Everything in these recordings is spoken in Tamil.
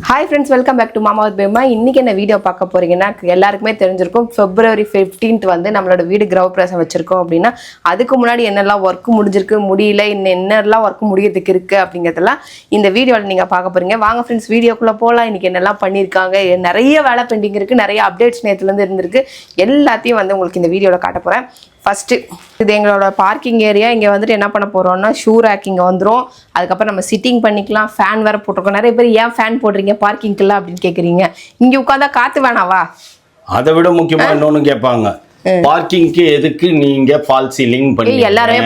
Hi friends, welcome back to Mama with Bema. இன்னைக்கு என்ன வீடியோ பார்க்க போறீங்கன்னா எல்லாருக்குமே தெரிஞ்சிருக்கும் February 15th வந்து நம்மளோட வீடு கிரகப்பிரவேசம் வச்சிருக்கோம் அப்படின்னா அதுக்கு முன்னாடி என்னெல்லாம் ஒர்க் முடிஞ்சிருக்கு முடியல இன்னும் என்னெல்லாம் ஒர்க் முடியறதுக்கு இருக்கு அப்படிங்கிறதெல்லாம் இந்த வீடியோவில் நீங்கள் பார்க்க போறீங்க. வாங்க ஃப்ரெண்ட்ஸ் வீடியோக்குள்ளே போகலாம். இன்னைக்கு என்னெல்லாம் பண்ணியிருக்காங்க, நிறைய வேலை பெண்டிங் இருக்குது, நிறைய அப்டேட்ஸ் நேற்றுலேருந்து இருந்திருக்கு, எல்லாத்தையும் வந்து உங்களுக்கு இந்த வீடியோவில் காட்ட போகிறேன். ஃபஸ்ட்டு இது எங்களோட பார்க்கிங் ஏரியா. இங்கே வந்துட்டு என்ன பண்ண போகிறோம்னா ஷூ ரேக் இங்கே வந்துடும். அதுக்கப்புறம் நம்ம சிட்டிங் பண்ணிக்கலாம். ஃபேன் வேறு போட்டிருக்கோம். நிறைய பேர் ஏன் ஃபேன் போடுறீங்க பார்க்கிங்க்குலாம் அப்படின்னு கேட்குறீங்க. இங்கே உட்காந்தா காற்று வேணாவா? அதை விட முக்கியமாக இன்னொன்று கேட்பாங்க, பார்க்கிங்க்கு எதுக்கு நீங்க ஃபால் சீலிங் பண்ணி? எல்லாருமே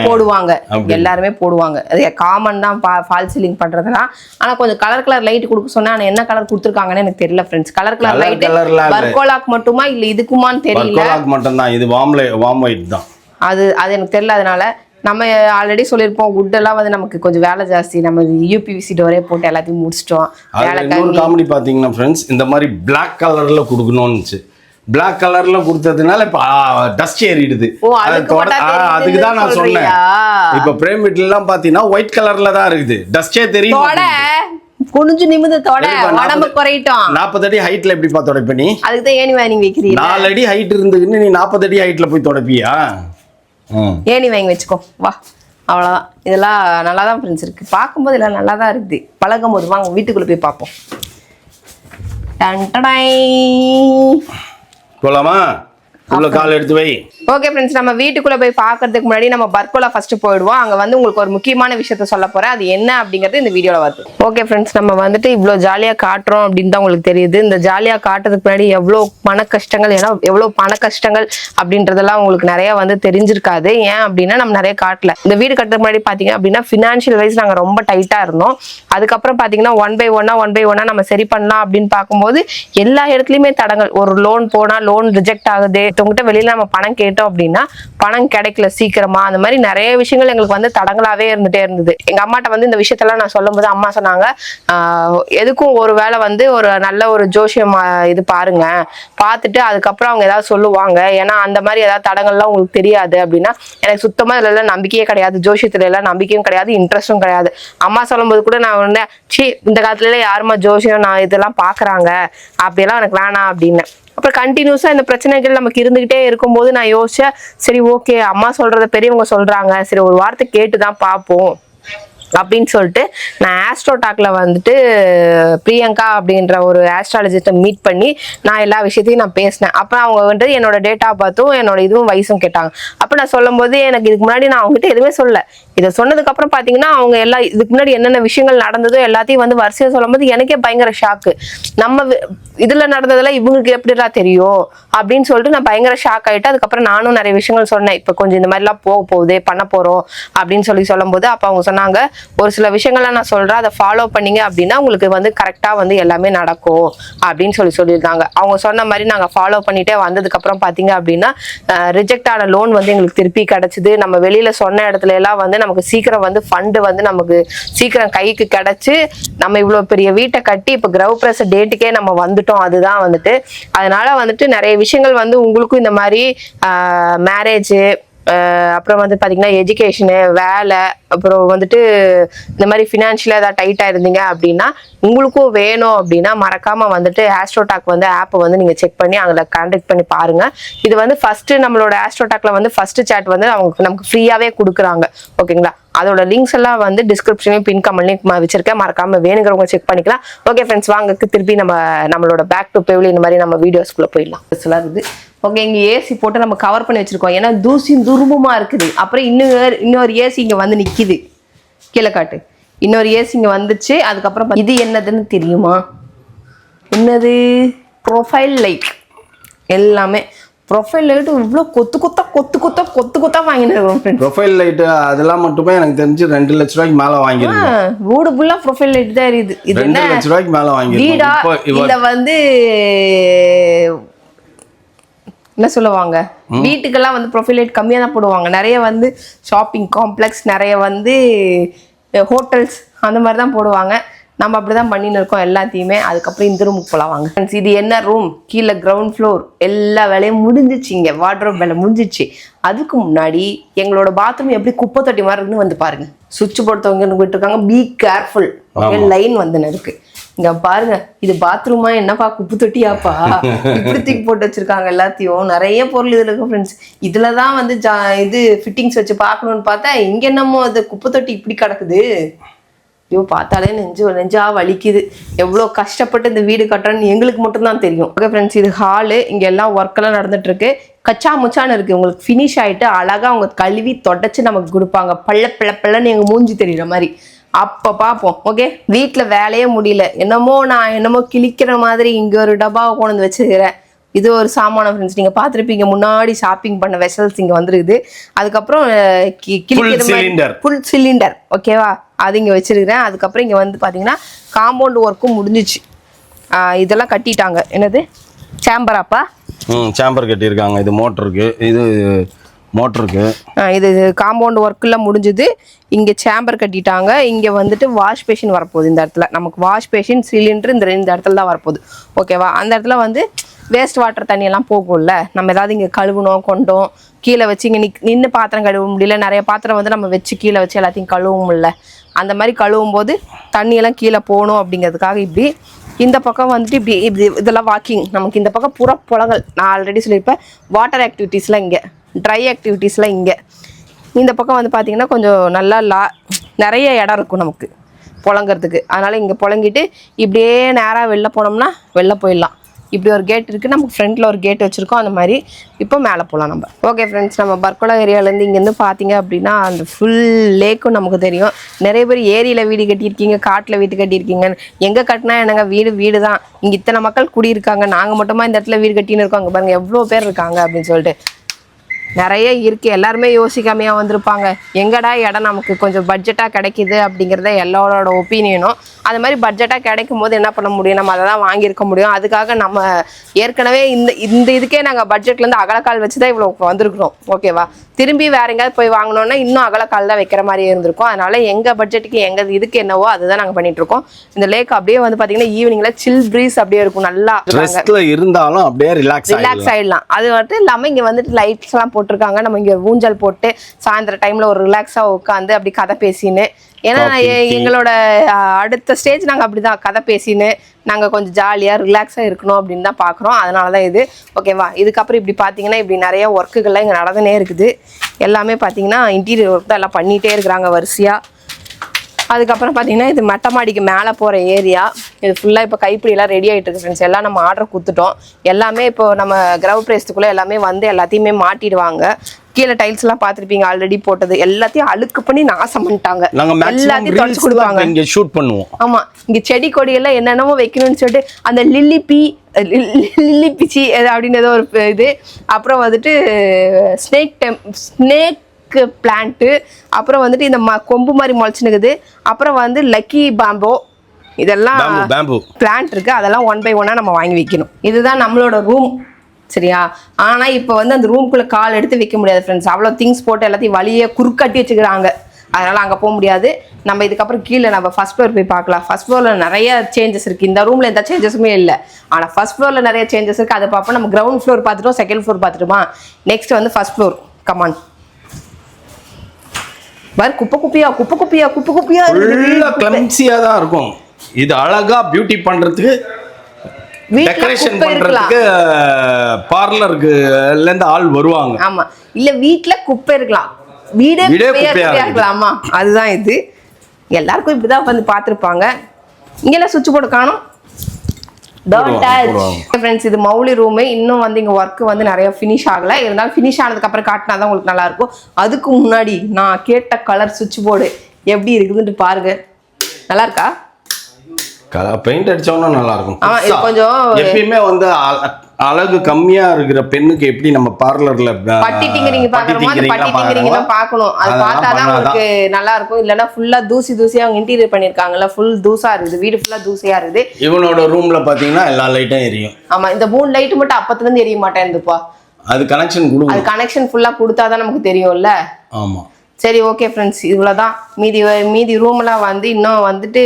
போடுவாங்க, அது காமன் தான் ஃபால் சீலிங் பண்றதுலாம். ஆனா கொஞ்சம் கலர் லைட் கொடுக்க சொன்னா என்ன கலர் கொடுத்துருக்காங்கன்னு எனக்கு தெரியல ஃப்ரெண்ட்ஸ். கலர் லைட் பர்கோலாக் மட்டுமா இல்ல இதுக்குமான்னு தெரியல. பர்கோலாக் மட்டும் தான், இது வார்ம் ஒயிட் தான். அது எனக்கு தெரியல. அதனால நம்ம ஆல்ரெடி சொல்லியிருப்போம், வுட்டெல்லாம் வந்து நமக்கு கொஞ்சம் வேலை ஜாஸ்தி, நம்ம யூபிவிசி டோரே போட்டு எல்லாத்தையும் முடிச்சிட்டோம். காமெடி பாத்தீங்கன்னா ஃப்ரெண்ட்ஸ், இந்த மாதிரி பிளாக் கலர்ல கொடுக்கணும்னு பிளாக் கலர்ல கொடுத்ததுனால இப்ப டஸ்ட் ஏறிடுது. அதுக்கு தான் நான் சொன்னேன். இப்ப பிரேம் வீட்ல எல்லாம் பாத்தீங்கன்னா ஒயிட் கலர்ல தான் இருக்குது, டஸ்டே தெரியும். குனிஞ்சு நிமிந்து தொட, உடம்பு குறையட்டும். 40 அடி ஹைட்ல எப்படி தொடப்ப நீ? அதுக்கு தான் ஏணி வாங்கி வைக்கிறீங்க. 4 அடி ஹைட் இருந்துன்னு நீ 40 அடி ஹைட்ல போய் தொடப்பியா? ஏணி வாங்கி வச்சுக்கோ வா, அவ்வளோதான். இதெல்லாம் நல்லா தான் ஃப்ரெண்ட்ஸ் இருக்கு, பார்க்கும்போது எல்லாம் நல்லா தான் இருக்குது. பழகும் போது வாங்க வீட்டுக்குள்ள போய் பார்ப்போம். போலாமா? உள்ள கால் எடுத்து வை. ஓகே ஃப்ரெண்ட்ஸ், நம்ம வீட்டுக்குள்ள போய் பார்க்கறதுக்கு முன்னாடி நம்ம பர்கோலா ஃபர்ஸ்ட் போயிடுவோம். அங்க வந்து உங்களுக்கு ஒரு முக்கியமான விஷயத்த சொல்ல போறேன். அது என்ன அப்படிங்கிறது இந்த வீடியோல வருது. ஓகே ஃப்ரெண்ட்ஸ், நம்ம வந்துட்டு இவ்வளோ ஜாலியா காட்டுறோம் அப்படின்னு தான் உங்களுக்கு தெரியுது. இந்த ஜாலியா காட்டுறதுக்கு முன்னாடி எவ்வளோ பண கஷ்டங்கள், ஏன்னா எவ்வளோ பண கஷ்டங்கள் அப்படின்றதெல்லாம் உங்களுக்கு நிறைய வந்து தெரிஞ்சிருக்காது. ஏன் அப்படின்னா நம்ம நிறைய காட்டல. இந்த வீடு கட்டுறதுக்கு முன்னாடி பாத்தீங்க அப்படின்னா ஃபினான்ஷியல் வைஸ் நாங்க ரொம்ப டைட்டா இருந்தோம். அதுக்கப்புறம் பாத்தீங்கன்னா ஒன் பை ஒன்னா நம்ம சரி பண்ணலாம் அப்படின்னு பார்க்கும்போது எல்லா இடத்துலயுமே தடங்கள். ஒரு லோன் போனா லோன் ரிஜெக்ட் ஆகுது, உங்ககிட்ட வெளியில நம்ம பணம் கேட்டோம் அப்படின்னா பணம் கிடைக்கல சீக்கிரமா. அந்த மாதிரி நிறைய விஷயங்கள் எங்களுக்கு வந்து தடங்களாவே இருந்துட்டே இருந்தது. எங்க அம்மாட்ட வந்து இந்த விஷயத்தெல்லாம் நான் சொல்லும் போது அம்மா சொன்னாங்க, எதுக்கும் ஒரு வேளை வந்து ஒரு நல்ல ஒரு ஜோசியம் இது பாருங்க, பார்த்துட்டு அதுக்கப்புறம் அவங்க ஏதாவது சொல்லுவாங்க. ஏன்னா அந்த மாதிரி ஏதாவது தடங்கள்லாம் உங்களுக்கு தெரியாது அப்படின்னா. எனக்கு சுத்தமா இதுல எல்லாம் நம்பிக்கையே கிடையாது, ஜோசியத்துல எல்லாம் நம்பிக்கையும் கிடையாது, இன்ட்ரெஸ்டும் கிடையாது. அம்மா சொல்லும் போது கூட நான் வந்து இந்த காலத்துல எல்லாம் யாருமா ஜோசியம் நான் இதெல்லாம் பாக்குறாங்க, அப்படியெல்லாம் எனக்கு வேணாம் அப்படின்னு. அப்புறம் கண்டினியூஸா இந்த பிரச்சனைகள் நமக்கு இருந்துகிட்டே இருக்கும்போது நான் யோசிச்சேன், சரி ஓகே அம்மா சொல்றத பெரியவங்க சொல்றாங்க, சரி ஒரு வார்த்தை கேட்டுதான் பார்ப்போம் அப்படின்னு சொல்லிட்டு நான் ஆஸ்ட்ரோடாக்ல வந்துட்டு பிரியங்கா அப்படின்ற ஒரு ஆஸ்ட்ராலஜிஸ்ட மீட் பண்ணி நான் எல்லா விஷயத்தையும் நான் பேசினேன். அப்போ அவங்க வந்துட்டு என்னோட டேட்டா பார்த்தும் என்னோட இதுவும் வயசும் கேட்டாங்க. அப்போ நான் சொல்லும் போது எனக்கு இதுக்கு முன்னாடி நான் அவங்ககிட்ட எதுவுமே சொல்ல. இதை சொன்னதுக்கு அப்புறம் பாத்தீங்கன்னா அவங்க எல்லாம் இதுக்கு முன்னாடி என்னென்ன விஷயங்கள் நடந்ததோ எல்லாத்தையும் வந்து வரிசையா சொல்லும் போது எனக்கே பயங்கர ஷாக்கு. நம்ம இதுல நடந்ததெல்லாம் இவங்களுக்கு எப்படிலாம் தெரியும் அப்படின்னு சொல்லிட்டு நான் பயங்கர ஷாக் ஆயிட்டு அதுக்கப்புறம் நானும் நிறைய விஷயங்கள் சொன்னேன். இப்போ கொஞ்சம் இந்த மாதிரிலாம் போகுது பண்ண போறோம் அப்படின்னு சொல்லும் போது அப்போ அவங்க சொன்னாங்க, ஒரு சில விஷயங்கள்லாம் நான் சொல்றேன், அதை ஃபாலோ பண்ணீங்க அப்படின்னா உங்களுக்கு வந்து கரெக்டா வந்து எல்லாமே நடக்கும் அப்படின்னு சொல்லியிருந்தாங்க. அவங்க சொன்ன மாதிரி நாங்கள் ஃபாலோ பண்ணிட்டே வந்ததுக்கு அப்புறம் பாத்தீங்க அப்படின்னா ரிஜெக்ட் ஆன லோன் வந்து எங்களுக்கு திருப்பி கிடைச்சது. நம்ம வெளியில சொன்ன இடத்துல எல்லாம் வந்து நமக்கு சீக்கிரம் வந்து ஃபண்டு வந்து நமக்கு சீக்கிரம் கைக்கு கிடைச்சு நம்ம இவ்வளவு பெரிய வீட்டை கட்டி இப்ப கிரகப்பிரவேச டேட்டுக்கே நம்ம வந்துட்டோம். அதுதான் வந்துட்டு அதனால வந்துட்டு நிறைய விஷயங்கள் வந்து உங்களுக்கும் இந்த மாதிரி மேரேஜ், அப்புறம் வந்து பாத்தீங்கன்னா எஜுகேஷனு, வேலை, அப்புறம் வந்துட்டு இந்த மாதிரி ஃபினான்ஷியலாக ஏதாவது டைட்டாக இருந்தீங்க அப்படின்னா உங்களுக்கும் வேணும் அப்படின்னா மறக்காம வந்துட்டு ஆஸ்ட்ரோடாக் வந்து ஆப்பை வந்து நீங்க செக் பண்ணி அதில் கான்டாக்ட் பண்ணி பாருங்க. இது வந்து ஃபர்ஸ்ட் நம்மளோட ஆஸ்ட்ரோடாக்ல வந்து ஃபர்ஸ்ட் சாட் வந்து அவங்க நமக்கு ஃப்ரீயாவே கொடுக்குறாங்க. ஓகேங்களா? அதோட லிங்க்ஸ் எல்லாம் வந்து டிஸ்கிரிப்ஷன்லையும் பின் கமெண்ட்லையும் வச்சிருக்கேன், மறக்காம வேணுங்கிறவங்க செக் பண்ணிக்கலாம். ஓகே ஃப்ரெண்ட்ஸ், வாங்க திருப்பி நம்மளோட பேக் டு பெவ்லி இந்த மாதிரி நம்ம வீடியோஸ்குள்ள போயிடலாம். இருக்குது ஓகே, இங்க ஏசி போட்டு நம்ம கவர் பண்ணி வச்சிருக்கோம். ஏன்னா தூசியும் துரும்புமா இருக்குது. அப்புறம் இன்னொரு ஏசி இங்க வந்து நிக்குது, கீழே காட்டு. இன்னொரு ஏசி இங்க வந்துச்சு. அதுக்கப்புறம் இது என்னதுன்னு தெரியுமா? என்னது? Profile light. எல்லாமே ப்ரொஃபைல் லைட் இவ்வளோ கொத்து கொத்தா வாங்கினோம். ப்ரொஃபைல் லைட் அதெல்லாம் மட்டுமே எனக்கு தெரிஞ்சு 2 லட்ச ரூபாய்க்கு மேல வாங்கிருக்கேன். வீடு ஃபுல்லா ப்ரொஃபைல் லைட் தான் இருக்குது. இது 2 லட்ச ரூபாய்க்கு மேல வாங்கிருக்கேன். இத வந்து என்ன சொல்லுவாங்க, வீட்டுக்கெல்லாம் வந்து ப்ரொஃபைல் லைட் கம்மியாக தான் போடுவாங்க. நிறைய வந்து ஷாப்பிங் காம்ப்ளெக்ஸ், நிறைய வந்து ஹோட்டல்ஸ் அந்த மாதிரி தான் போடுவாங்க. நம்ம அப்படிதான் பண்ணின்னு இருக்கோம் எல்லாத்தையுமே. அதுக்கப்புறம் இந்த ரூமுக்கு போகலாம் வாங்க. இது என்ன ரூம்? கீழே கிரவுண்ட் ஃப்ளோர். எல்லா வேலையும் முடிஞ்சிச்சு. இங்கே வார்ட்ரோப் வேலை முடிஞ்சிச்சு. அதுக்கு முன்னாடி எங்களோட பாத்ரூம் எப்படி குப்பை தொட்டி மாதிரி இருக்குன்னு வந்து பாருங்க. சுவிட்ச் போர்டு தொங்க விட்டுருக்காங்க. Be careful. லைன் வந்து இருக்கு. இங்க பாருங்க, இது பாத்ரூமா என்னப்பா குப்பை தொட்டியாப்பா, இப்படி தூக்கி போட்டு வச்சிருக்காங்க எல்லாத்தையும். நிறைய பொருள் இதுல இருக்கு ஃப்ரெண்ட்ஸ். இதுலதான் வந்து இது ஃபிட்டிங்ஸ் வச்சு பார்க்கணும்னு பார்த்தா இங்க என்னமோ அது குப்பை தொட்டி இப்படி கிடக்குது. ஐயோ, பார்த்தாலே நெஞ்சா வலிக்குது. எவ்வளோ கஷ்டப்பட்டு இந்த வீடு கட்டுறோன்னு எங்களுக்கு மட்டும்தான் தெரியும். ஓகே ஃப்ரெண்ட்ஸ், இது ஹாலு. இங்க எல்லாம் ஒர்க் எல்லாம் நடந்துட்டு இருக்கு. கச்சா முச்சான்னு இருக்கு. உங்களுக்கு ஃபினிஷ் ஆயிட்டு அழகா அவங்க கழுவி தொடச்சு நமக்கு கொடுப்பாங்க. பள்ளன்னு எங்க மூஞ்சி தெரியுற மாதிரி. அப்ப பார்ப்போம். ஓகே, வீட்டுல வேலையே முடியல, நான் என்னமோ கிழிக்கிற மாதிரி இங்க ஒரு டப்பாவை கொண்டு வந்து வச்சிருக்கிறேன். இது ஒரு சாமான ஃப்ரெண்ட்ஸ். நீங்க பார்த்துருப்பீங்க, முன்னாடி ஷாப்பிங் பண்ண வெசல்ஸ் இங்க வந்துருக்குது. அதுக்கப்புறம் ஃபுல் சிலிண்டர், ஓகேவா, அது இங்க வச்சிருக்கிறேன். அதுக்கப்புறம் இங்க வந்து பாத்தீங்கன்னா காம்பவுண்ட் ஒர்க்கும் முடிஞ்சிச்சு. இதெல்லாம் கட்டிட்டாங்க. என்னது சேம்பராப்பா? சேம்பர் கட்டியிருக்காங்க. இது மோட்டருக்கு இது காம்பவுண்ட் ஒர்க்கெல்லாம் முடிஞ்சுது. இங்கே சேம்பர் கட்டிட்டாங்க. இங்கே வந்துட்டு வாஷ் பேஷன் வரப்போகுது. இந்த இடத்துல நமக்கு வாஷ் பேஷன் சிலிண்டர் இந்த இடத்துல தான் வரப்போகுது. ஓகேவா, அந்த இடத்துல வந்து வேஸ்ட் வாட்டர் தண்ணியெல்லாம் போகும்ல. நம்ம ஏதாவது இங்கே கழுவணும் கொண்டோம் கீழே வச்சு இங்கே நின்று பாத்திரம் கழுவ முடியல. நிறைய பாத்திரம் வந்து நம்ம வச்சு கீழே வச்சு எல்லாத்தையும் கழுவும் இல்லை. அந்த மாதிரி கழுவும் போது தண்ணியெல்லாம் கீழே போகணும் அப்படிங்கிறதுக்காக இப்படி இந்த பக்கம் வந்துட்டு இப்படி இதெல்லாம் வாக்கிங். நமக்கு இந்த பக்கம் பூரா புலங்கள். நான் ஆல்ரெடி சொல்லியிருப்பேன், வாட்டர் ஆக்டிவிட்டீஸ்லாம் இங்கே, ட்ரை ஆக்டிவிட்டீஸ்லாம் இங்கே. இந்த பக்கம் வந்து பார்த்திங்கன்னா கொஞ்சம் நல்லா நிறைய இடம் இருக்கும் நமக்கு புழங்கிறதுக்கு. அதனால் இங்கே புழங்கிட்டு இப்படியே நேராக வெளில போனோம்னா வெளில போயிடலாம். இப்படி ஒரு கேட் இருக்குது. நமக்கு ஃப்ரண்ட்டில் ஒரு கேட் வச்சுருக்கோம். அந்த மாதிரி இப்போ மேலே போகலாம் நம்ம. ஓகே ஃப்ரெண்ட்ஸ், நம்ம பர்கோலா ஏரியாவிலேருந்து இங்கேருந்து பார்த்தீங்க அப்படின்னா அந்த ஃபுல் லேக்கும் நமக்கு தெரியும். நிறைய பேர் ஏரியில் வீடு கட்டியிருக்கீங்க, காட்டில் வீடு கட்டியிருக்கீங்க. எங்கே கட்டினா என்னங்க, வீடு தான். இங்கே இத்தனை மக்கள் குடியிருக்காங்க, நாங்கள் மட்டுமா இந்த இடத்துல வீடு கட்டின்னு இருக்கோம். அங்கே பாருங்கள் எவ்வளோ பேர் இருக்காங்க அப்படின்னு சொல்லிட்டு நிறைய இருக்குது. எல்லாருமே யோசிக்காமையாக வந்திருப்பாங்க. எங்கடா இடம் நமக்கு கொஞ்சம் பட்ஜெட்டாக கிடைக்கிது அப்படிங்கிறத எல்லாரோட ஒப்பீனியனும். அது மாதிரி பட்ஜெட்டாக கிடைக்கும் போது என்ன பண்ண முடியும், நம்ம அதை தான் வாங்கியிருக்க முடியும். அதுக்காக நம்ம ஏற்கனவே இந்த இதுக்கே நாங்கள் பட்ஜெட்லேருந்து அகலக்கால் வச்சு தான் இவ்வளோ வந்திருக்கிறோம். ஓகேவா, திரும்பி வேற எங்கேயாவது போய் வாங்கினோன்னா இன்னும் அகலக்கால் தான் வைக்கிற மாதிரியே இருந்திருக்கும். அதனால எங்கள் பட்ஜெட்டுக்கு எங்கள் இதுக்கு என்னவோ அதுதான் நாங்கள் பண்ணிட்டு இருக்கோம். இந்த லேக் அப்படியே வந்து பார்த்தீங்கன்னா ஈவினிங்ல சில் ப்ரீஸ் அப்படியே இருக்கும். நல்லா இருந்தாலும் அப்படியே ரிலாக்ஸ் ஆயிடலாம். அது மட்டும் இல்லாமல் இங்கே வந்துட்டு லைட்ஸ் எல்லாம் போட்டிருக்காங்க. நம்ம இங்கே ஊஞ்சல் போட்டு சாயந்தர டைம்ல ஒரு ரிலாக்ஸாக உட்காந்து அப்படி கதை பேசின்னு, ஏன்னா எங்களோட அடுத்த ஸ்டேஜ் நாங்கள் அப்படிதான் கதை பேசின்னு நாங்கள் கொஞ்சம் ஜாலியாக ரிலாக்ஸாக இருக்கணும் அப்படின்னு தான் பார்க்குறோம். அதனால தான் இது. ஓகேவா, இதுக்கப்புறம் இப்படி பார்த்தீங்கன்னா இப்படி நிறைய ஒர்க்குகள்லாம் இங்கே நடந்துனே இருக்குது. எல்லாமே பார்த்தீங்கன்னா இன்டீரியர் ஒர்க் தான் எல்லாம் பண்ணிகிட்டே இருக்கிறாங்க வரிசையாக. அதுக்கப்புறம் பார்த்தீங்கன்னா இது மொட்டை மாடிக்கு மேலே போகிற ஏரியா. இது ஃபுல்லாக இப்போ கைப்பிடியெல்லாம் ரெடி ஆகிட்டு இருக்கு ஃப்ரெண்ட்ஸ். எல்லாம் நம்ம ஆர்டர் கொடுத்துட்டோம். எல்லாமே இப்போ நம்ம கிரவ் பிரேஸ்த்துக்குள்ளே எல்லாமே வந்து எல்லாத்தையுமே மாட்டிடுவாங்க. கீழே டைல்ஸ்லாம் பார்த்துருப்பீங்க ஆல்ரெடி போட்டது. எல்லாத்தையும் அழுக்கு பண்ணி நாசம் பண்ணிட்டாங்க. எல்லாத்தையும் தொடச்சு கொடுப்பாங்க. இங்கே ஷூட் பண்ணுவோம். ஆமாம், இங்கே செடி கொடியெல்லாம் என்னென்னமோ வைக்கணும்னு சொல்லிட்டு அந்த லில்லி பிச்சி அப்படின்னு ஏதோ ஒரு இது. அப்புறம் வந்துட்டு ஸ்னேக் பிளான்ட்டு. அப்புறம் வந்துட்டு இந்த கொம்பு மாதிரி முளைச்சுனுக்குது. அப்புறம் வந்து லக்கி பேம்போ, இதெல்லாம் பிளான்ட் இருக்கு. அதெல்லாம் 1 by 1 நம்ம வாங்கி வைக்கணும். இதுதான் நம்மளோட ரூம், சரியா. ஆனால் இப்போ வந்து அந்த ரூம்குள்ளே கால் எடுத்து வைக்க முடியாது ஃப்ரெண்ட்ஸ். அவ்வளோ திங்ஸ் போட்டு எல்லாத்தையும் வழியே குறுக்கட்டி வச்சுக்கிறாங்க. அதனால் அங்கே போக முடியாது. நம்ம இதுக்கப்புறம் கீழே நம்ம ஃபர்ஸ்ட் ஃப்ளோர் போய் பார்க்கலாம். ஃபர்ஸ்ட் ஃப்ளோரில் நிறைய சேஞ்சஸ் இருக்குது. இந்த ரூமில் எந்த சேஞ்சஸுமே இல்லை. ஆனால் ஃபர்ஸ்ட் ஃப்ளோரில் நிறைய சேஞ்சஸ் இருக்குது. அதை பார்ப்போம். நம்ம கிரவுண்ட் ஃப்ளோர் பார்த்துட்டோம், செகண்ட் ஃப்ளோர் பார்த்துட்டோமா. நெக்ஸ்ட் வந்து ஃபர்ஸ்ட் ஃப்ளோர். கமான் பார், குப்பை குப்பையா கிளம்சியா தான் இருக்கும். இது அழகா பியூட்டி பண்றதுக்கு, டெக்கரேஷன் பண்றதுக்கு பார்லர்ல இருந்து ஆள் வருவாங்க. ஆமா, இல்ல வீட்ல குப்பை இருக்கலாம், வீடே குப்பையா இருக்கலாமா. அதுதான் இது. எல்லாருக்கும் இப்படிதான் வந்து பார்த்துருப்பாங்க. இங்கெல்லாம் சுவிட்ச் போர்டு காணும். இது மௌலி ரூமு. இன்னும் வந்து இங்க ஒர்க் வந்து நிறைய ஃபினிஷ் ஆகல. இருந்தாலும் ஃபினிஷ் ஆனதுக்கு அப்புறம் காட்டினா தான் உங்களுக்கு நல்லா இருக்கும். அதுக்கு முன்னாடி நான் கேட்ட கலர் சுவிட்ச் போர்டு எப்படி இருக்குதுன்னு பாருங்க. நல்லா இருக்கா? பெயிண்ட் அடிச்சோம்னா நல்லா இருக்கும். ஆமா, இது கொஞ்சம் எப்பயுமே வந்து அழகு கம்மியா இருக்கிற பெண்ணுக்கு எப்படி நம்ம பார்லர்ல பட்டிட்டிங்கரிங் பார்க்கறோமோ அந்த பட்டிட்டிங்கரிங் பார்க்கணும். அது பார்த்தாதான் உங்களுக்கு நல்லா இருக்கும். இல்லைன்னா ஃபுல்லா தூசியா அவங்க இன்டீரியர் பண்ணிருக்காங்கல்ல, ஃபுல் தூசா இருக்குது. வீடு ஃபுல்லா தூசியா இருக்குது. இவனோட ரூம்ல பாத்தீங்கன்னா எல்லா லைட்டும் எரியும். ஆமா, இந்த 3 லைட் மட்டும் அப்பத்துல இருந்து எரிய மாட்டேன்துப்பா. அது கனெக்ஷன் கொடுக்கும். அது கனெக்ஷன் ஃபுல்லா கொடுத்தாதான் நமக்கு தெரியும்ல. ஆமா, சரி ஓகே ஃப்ரெண்ட்ஸ், இவ்வளோதான். மீதி ரூம்லாம் வந்து இன்னும் வந்துட்டு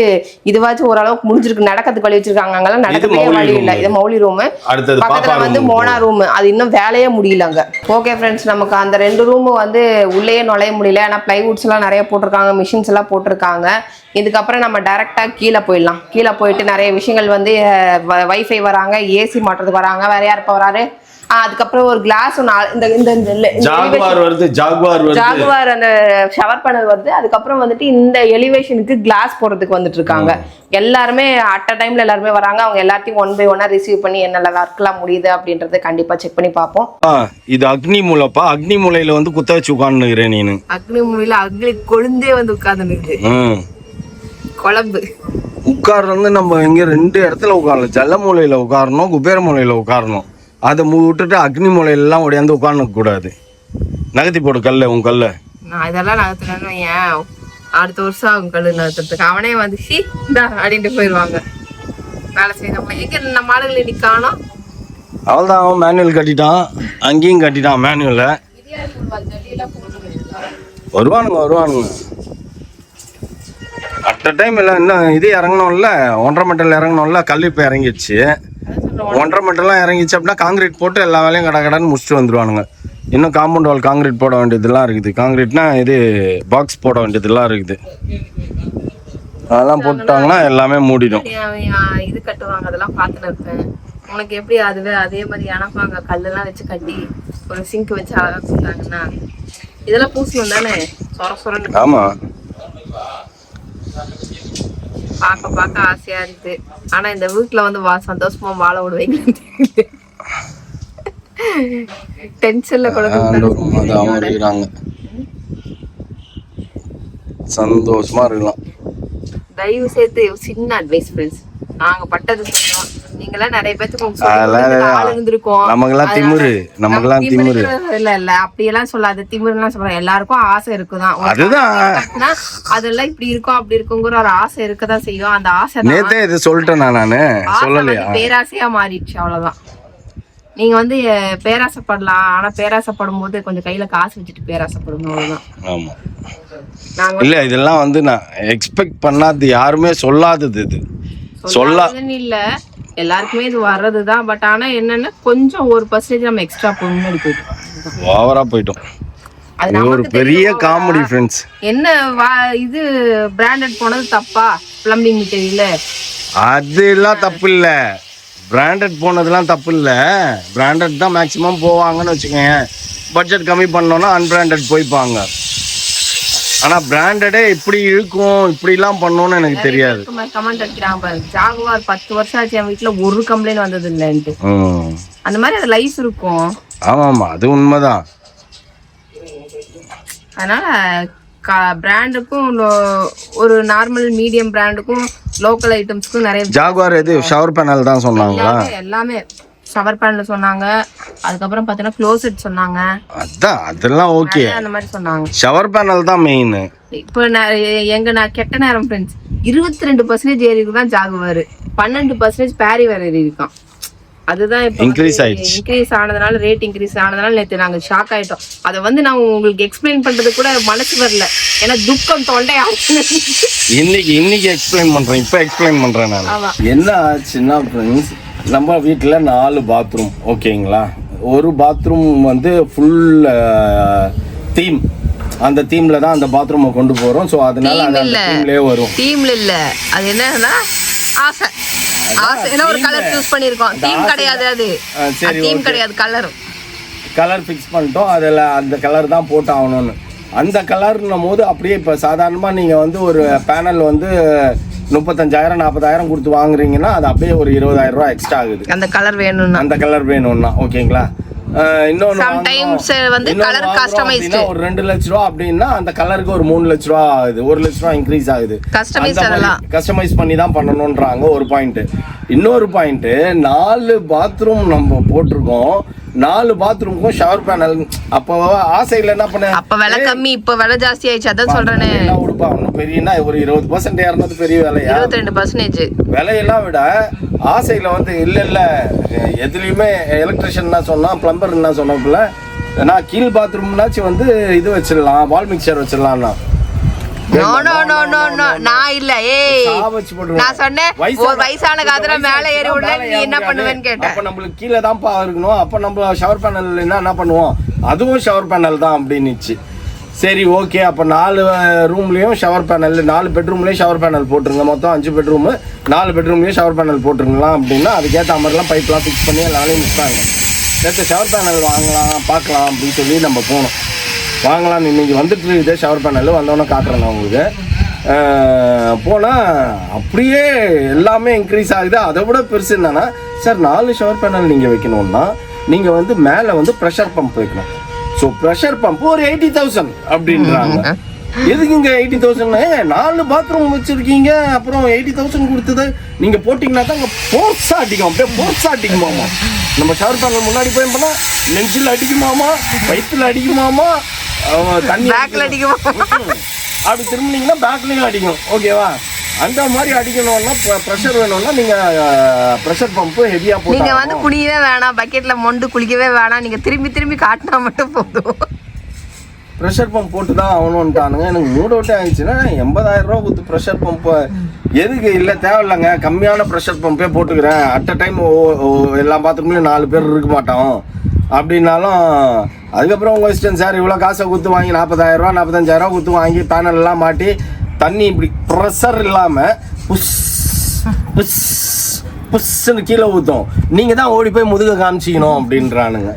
இதுவாச்சும் ஓரளவுக்கு முடிஞ்சிருக்கு. நடக்கிறதுக்கு வழி வச்சிருக்காங்க, அங்கெல்லாம் நடக்கவே வழி இல்லை. இது மௌலி ரூமு, பக்கத்துல வந்து மோனா ரூமு, அது இன்னும் வேலையே முடியல அங்க. ஓகே ஃப்ரெண்ட்ஸ், நமக்கு அந்த 2 ரூமு வந்து உள்ளேயே நுழைய முடியல. ஏன்னா பிளைவுட்ஸ் எல்லாம் நிறைய போட்டிருக்காங்க, மிஷின்ஸ் எல்லாம் போட்டிருக்காங்க. இதுக்கப்புறம் நம்ம டைரக்டா கீழே போயிடலாம். கீழே போயிட்டு நிறைய விஷயங்கள் வந்து வைஃபை வராங்க, ஏசி மாட்டுறதுக்கு வராங்க. வேற யார் இப்போ வராரு? அதுக்கப்புறம் ஒரு கிளாஸ் ஜாகுவார் அந்த ஷவர் பேனல் வருது. அதுக்கப்புறம் வந்துட்டு இந்த எலிவேஷனுக்கு கிளாஸ் போடுறதுக்கு வந்துட்டு இருக்காங்க. எல்லாருமே அட் அ டைம்ல எல்லாருமே வராங்க. அவங்க எல்லாத்தையும் 1 by 1 ரிசீவ் பண்ணி என்னென்ன ஒர்க்லாம் முடியுது அப்படின்றத கண்டிப்பா செக் பண்ணி பார்ப்போம். இது அக்னி மூலைப்பா. அக்னி மூலையில வந்து குத்த வச்சு உட்கார்ந்துக்கிறேன் நீனு. அக்னி மூலையில அக்னி கொழுந்தே வந்து உட்கார்ந்துருக்கு. குழம்பு உட்கார்றது நம்ம இங்க 2 இடத்துல உட்காரலாம். ஜல்ல மூலையில உட்காரணும், குபேர மூலையில உட்காரணும். அதை விட்டுட்டு அக்னி மூலையிலாம் ஓடியாந்து உட்கார்ந்து கூடாது. நகர்த்தி போடு கல்ல, உன் கல்ல. நான் இதெல்லாம் நகர்த்தினேன்னு ஏன் அடுத்த வருஷம் அவங்க கல்லு நகர்த்துறதுக்கு அவனே வந்து அப்படின்ட்டு போயிடுவாங்க. வேலை செய்யணும். எங்க நம்ம ஆளுகளை இன்னைக்கு காணோம். அவள்தான் அவன் மேனுவல் கட்டிட்டான், அங்கேயும் கட்டிட்டான் மேனுவல. வருவானுங்க அட் அ டைம் இல்லை. இன்னும் இது இறங்கணும்ல, 1.5 மீட்டர்ல இறங்கணும்ல. கல் இப்போ இறங்கிடுச்சு. 1.5 மீட்டர்லாம் இறங்கிச்சு அப்படின்னா காங்கிரீட் போட்டு எல்லா வேலையும் கடன்னு முடிச்சுட்டு வந்துடுவானுங்க. இன்னும் காம்பவுண்ட் வால் காங்கிரீட் போட வேண்டியதுலாம் இருக்குது. காங்கிரீட்னா இது பாக்ஸ் போட வேண்டியதுலாம் இருக்குது. அதெல்லாம் போட்டாங்கன்னா எல்லாமே மூடிடும். இது கட்டுவாங்க, அதெல்லாம் பார்த்துன்னு இருப்பேன். உனக்கு எப்படி அதுவே அதே மாதிரி அனுப்பாங்க. கல்லெல்லாம் வச்சு கட்டி ஒரு சிங்க் வச்சு அழகா கொடுத்தாங்கன்னா இதெல்லாம் பூசணும் தானே, சொரன்னு. ஆமா, பார்க்க ஆசையா இருக்கு. ஆனா இந்த வீட்டுல வந்து சந்தோஷமா வாழ விடுவீங்க. டென்ஷன்ல சந்தோஷமா இருக்கலாம். தயவு செய்து சின்ன அட்வைஸ் ஃப்ரெண்ட்ஸ், நாங்க பட்டது சொல்றோம். நீங்களாம் நிறைய பேருக்கு நமக்கெல்லாம் திமிரு இல்ல அப்படியெல்லாம் சொல்லாது. திமிருலாம் சொல்றேன். எல்லாருக்கும் ஆசை இருக்குதான். அதெல்லாம் இப்படி இருக்கும் அப்படி இருக்குங்கிற ஒரு ஆசை இருக்கதான் செய்யும். அந்த ஆசை நேத்தே இது சொல்லிட்டேன் நானு, சொல்லலையா? பேராசையா மாறிடுச்சு, அவ்வளவுதான். நீங்க வந்து பேராசைப்படலாம், ஆனா பேராசைப்படும் போது கொஞ்சம் கையில காசு வச்சுட்டு பேராசைப்படணும், அவ்வளவுதான். ஆமா, இல்ல இதெல்லாம் வந்து நான் எக்ஸ்பெக்ட் பண்ணாது, யாருமே சொல்லாதது. இது சொல்லாதுன்னு இல்ல, எல்லாருக்குமே இது வர்றதுதான். பட் ஆனா என்னன்னா கொஞ்சம் 1% நம்ம எக்ஸ்ட்ரா முன்னாடி போயிட்டோம், ஓவரா போயிட்டோம். அது ஒரு பெரிய காமெடி ஃப்ரெண்ட்ஸ். என்ன இது பிராண்டட் போனது தப்பா? பிளம்பிங் மெட்டீரியல் அதெல்லாம் தப்பு இல்ல, பிராண்டட் போனதெல்லாம் தப்பு இல்ல. பிராண்டட் தான் மேக்ஸிமம் போவாங்கன்னு வச்சுக்கோங்க. பட்ஜெட் கம்மி பண்ணோம்னா அன்பிராண்டட் போய்ப்பாங்க. ஆனா பிராண்டடே இப்படி இருக்கும், இப்படிலாம் பண்ணணும்னு எனக்கு தெரியாது. கமெண்ட் அடிக்கிறாங்க, ஜாகுவார் 10 வருஷம் ஆச்சு என் வீட்டுல ஒரு கம்ப்ளைண்ட் வந்தது இல்லைன்ட்டு. அந்த மாதிரி அது லைஃப் இருக்கும். ஆமா, அது உண்மைதான். அதனால பிராண்டுக்கும் ஒரு நார்மல் மீடியம் பிராண்டுக்கும் லோக்கல் ஐட்டம்ஸ்க்கும் நிறைய. ஜாகுவார் எது ஷவர் பேனல் தான் சொன்னாங்களா? எல்லாமே ஷவர் பேனல் சொன்னாங்க. அதுக்கப்புறம் பார்த்தீங்கன்னா க்ளோசெட் சொன்னாங்க. அதெல்லாம் ஓகே, அந்த மாதிரி சொன்னாங்க. ஷவர் பேனல் தான் மெயின். இப்போ நான் கெட்ட நேரம் ஃப்ரெண்ட்ஸ், 22% ஏறிக்கு தான் ஜாகுவார், 12% பேரி வேற ஏறி இருக்கான். அதுதான் இப்போ இன்க்ரீஸ் ஆனதுனால, ரேட் இன்க்ரீஸ் ஆனதுனால நேற்று நாங்கள் ஷாக் ஆயிட்டோம். அதை வந்து நான் உங்களுக்கு எக்ஸ்பிளைன் பண்றது கூட மனசு வரல, ஏன்னா துக்கம் தொண்டை இன்னைக்கு எக்ஸ்பிளைன் பண்றேன். இப்போ எக்ஸ்பிளைன் பண்றேன் நான். என்ன ஆச்சுன்னா ஃப்ரெண்ட்ஸ், நம்ம வீட்டில் 4 பாத்ரூம், ஓகேங்களா? ஒரு பாத்ரூம் வந்து ஃபுல் தீம், அந்த தீம்ல தான் அந்த பாத்ரூமை கொண்டு போறோம். ஸோ அதனால அந்த தீம்லயே வரும். தீம்ல இல்ல, அது என்னன்னா ஆசை ஒரு கலர் சூஸ் பண்ணிருக்கோம். தீம் கிடையாது, அது தீம் கிடையாது, கலர் ஃபிக்ஸ் பண்ணிட்டோம். அதில் அந்த கலர் தான் போட்டு ஆகணும்னு. அந்த கலர்னும் போது அப்படியே இப்போ சாதாரணமாக நீங்கள் வந்து ஒரு பேனல் வந்து 35,000 40,000 கொடுத்து வாங்குறீங்கன்னா அது அப்படியே ஒரு 20,000 ரூபா எக்ஸ்ட்ரா ஆகுது. அந்த கலர் வேணும்னா ஓகேங்களா? இன்னொன்று வந்து கலர் கஸ்டமைஸ்ட் ஒரு 2 லட்ச ரூபா அப்படின்னா அந்த கலருக்கு ஒரு 3 லட்ச ரூபா ஆகுது, 1 லட்ச ரூபா இன்க்ரீஸ் ஆகுது. கஸ்டமைஸ் பண்ணி தான் பண்ணணும்ன்றாங்க ஒரு பாயிண்ட். இன்னொரு பாயிண்ட், 4 பாத்ரூம் நம்ம போட்டிருக்கோம். 4 பாத்ரூமுக்கும் ஷவர் பேனல். அப்போ ஆசையில் என்ன பண்ண, அப்ப விலை கம்மி, இப்ப விலை ஜாஸ்தி ஆயிடுச்சு. அதான் சொல்றேனே, உடுப்பா ஒன்றும் பெரியனா ஒரு 20% ஏறினது பெரிய வேலையா? 22% விலையெல்லாம் விட ஆசையில் வந்து இல்லை எதுலேயுமே எலக்ட்ரிஷியன் சொன்னா, பிளம்பர் என்ன சொன்னோம்ல, நான் கீழ் பாத்ரூம்னாச்சும் வந்து இது வச்சிடலாம், வால் மிக்சர் வச்சிடலாம்னா. No no no no no நான் இல்ல. ஏய் நான் சொன்னேன் ஒரு வயசான காதுல மேல ஏறி உள்ள நீ என்ன பண்ணுவேன்னு கேட்டேன். அப்ப நம்மளுக்கு கீழே தான்ப்பா இருக்கணும். அப்ப நம்ம ஷவர் பேனல் இல்லைன்னா என்ன பண்ணுவோம்? அதுவும் ஷவர் பேனல் தான் அப்படின்னுச்சு. சரி ஓகே, அப்போ 4 ரூம்லேயும் ஷவர் பேனல், 4 பெட்ரூம்லேயும் ஷவர் பேனல் போட்டுருங்க. மொத்தம் 5 பெட்ரூமு, 4 பெட்ரூம்லேயும் ஷவர் பேனல் போட்டுருங்களாம் அப்படின்னா அதுக்கேற்ற மாதிரிலாம் பைப்லாம் ஃபிக்ஸ் பண்ணி எல்லாரையும் மிஸ்ட்டாங்க. நேற்று ஷவர் பேனல் வாங்கலாம் பார்க்கலாம் அப்படின்னு சொல்லி நம்ம போனோம். வாங்கலாம் இன்னைக்கு வந்துட்டு இருக்குது ஷவர் பேனல். வந்தோன்னே காட்டுறேன் நான் உங்களுக்கு. போனால் அப்படியே எல்லாமே இன்க்ரீஸ் ஆகுது. அதை விட பெருசு என்னன்னா, சார் 4 ஷவர் பேனல் நீங்கள் வைக்கணும்னா நீங்கள் வந்து மேலே வந்து ப்ரெஷர் பம்ப் வைக்கணும். ஸோ ப்ரெஷர் பம்ப் ஒரு 80,000 அப்படின்றாங்க. எதுக்குங்க 80,000? 4 பாத்ரூம் வச்சுருக்கீங்க, அப்புறம் 80,000 கொடுத்தது நீங்கள் போட்டிங்கன்னா தான் அங்கே ஃபோர்ஸாக அடிக்கும். அப்படியே ஃபோர்ஸாக அடிக்குமாமா. நம்ம ஷவர் பேனல் முன்னாடி போய் பண்ணால் நெஞ்சில் அடிக்குமாமா, வயிற்றில் அடிக்குமாமா, தண்ணி பேக்கில் அடிக்குமா, அப்படி திரும்பினீங்கன்னா பேக்லேயும் அடிக்கும். ஓகேவா? அந்த மாதிரி அடிக்கணும்னா ப்ரெஷர் வேணும்னா நீங்கள் ப்ரெஷர் பம்பு ஹெவியாக போட்டு நீங்கள் வந்து குனியவே வேணாம், பக்கெட்டில் மொண்டு குளிக்கவே வேணாம், நீங்கள் திரும்பி திரும்பி காட்டினா மட்டும் போதும். ப்ரெஷர் பம்ப் போட்டு தான் ஆகணும்ட்டானுங்க. எனக்கு மூட் அவுட்டே ஆயிடுச்சுன்னா 80,000 ரூபா கொடுத்து ப்ரெஷர் பம்பு எதுக்கு? இல்லை தேவையில்லைங்க, கம்மியான ப்ரெஷர் பம்பே போட்டுக்கிறேன். அட் அ டைம் எல்லா பாத்ரூம்லையும் 4 பேர் இருக்க மாட்டோம் அப்படின்னாலும் அதுக்கப்புறம் உங்கள் இஷ்டம் சார். இவ்வளோ காசை கொடுத்து வாங்கி 40,000 ரூபா 45,000 ரூபா கொடுத்து வாங்கி பேனல்லாம் மாட்டி தண்ணி இப்படி ப்ரெஷர் இல்லாமல் புஷ் புஷ் புஷ்ன்னு கீழே ஊற்றும். நீங்கள் தான் ஓடி போய் முதுக காமிச்சிக்கணும் அப்படின்றானுங்க.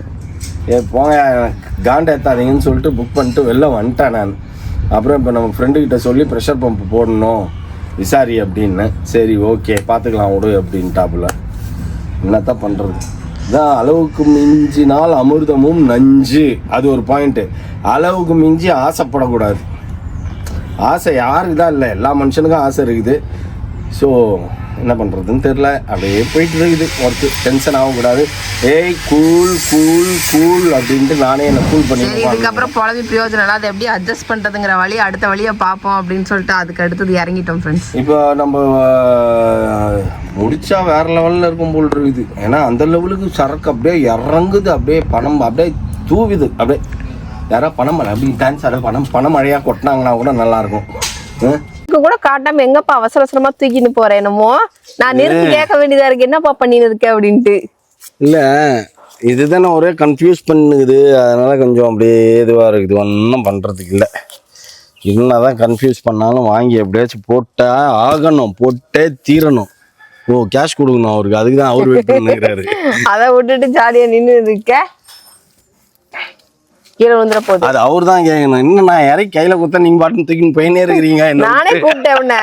போங்க காண்டை ஏற்றாதீங்கன்னு சொல்லிட்டு புக் பண்ணிட்டு வெளில வந்துட்டேன் நான். அப்புறம் இப்போ நம்ம ஃப்ரெண்டுக்கிட்ட சொல்லி ப்ரெஷர் பம்ப் போடணும் விசாரி அப்படின்னு. சரி ஓகே பார்த்துக்கலாம் விடு அப்படின்ட்டாப்புல. என்னத்தான் பண்ணுறது? இதான் அளவுக்கு மிஞ்சினால் அமிர்தமும் நஞ்சு. அது ஒரு பாயிண்ட்டு. அளவுக்கு மிஞ்சி ஆசைப்படக்கூடாது. ஆசை யாருக்கு தான் இல்லை, எல்லா மனுஷனுக்கும் ஆசை இருக்குது. ஸோ என்ன பண்ணுறதுன்னு தெரில, அப்படியே போயிட்டு இருக்குது ஒர்க்கு. டென்ஷன் ஆகக்கூடாது. ஏய் கூல் கூல் கூல் அப்படின்ட்டு நானே என்னை கூல் பண்ணிடுவேன். இதுக்கப்புறம் புலவி பிரயோஜனம் இல்லை, அதை எப்படி அட்ஜஸ்ட் பண்ணுறதுங்கிற வழி அடுத்த வழியை பார்ப்போம் அப்படின்னு சொல்லிட்டு அதுக்கு அடுத்தது இறங்கிட்டோம் ஃப்ரெண்ட்ஸ். இப்போ நம்ம முடிச்சா வேற லெவலில் இருக்கும் போல் இருக்குது. ஏன்னா அந்த லெவலுக்கு சரக்கு அப்படியே இறங்குது, அப்படியே பணம் அப்படியே தூவிது. அப்படியே யாராவது பணம் அப்படி டான்ஸ் ஆட பணம் மழையாக கொட்டினாங்கன்னா கூட நல்லாயிருக்கும். கூட காட்டாம எங்கப்பா அவசர அவசரமா தூக்கின்னு போறேன் என்னமோ, நான் நிறுத்தி கேட்க வேண்டியதா இருக்கு, என்னப்பா பண்ணின்னு இருக்க அப்படின்ட்டு. இல்லை இதுதானே ஒரே கன்ஃபியூஸ் பண்ணுது, அதனால கொஞ்சம் அப்படியே இதுவாக இருக்குது. ஒன்றும் பண்ணுறதுக்கு இல்லை. என்னதான் கன்ஃபியூஸ் பண்ணாலும் வாங்கி எப்படியாச்சும் போட்டா ஆகணும், போட்டே தீரணும். ஓ கேஷ் கொடுக்கணும் அவருக்கு, அதுக்கு தான் அவர் வெயிட் பண்ணிக்கிறாரு. அதை விட்டுட்டு ஜாலியா நின்று இருக்க, கீழே விழுந்துற போகுது. அது அவர் தான் கேட்கணும். இன்னும் நான் இறக்கி கையில கொடுத்தா நீங்க பாட்டுன்னு தூக்கின்னு போயினே இருக்கிறீங்க. நானே கூப்பிட்டேன் உன்னை.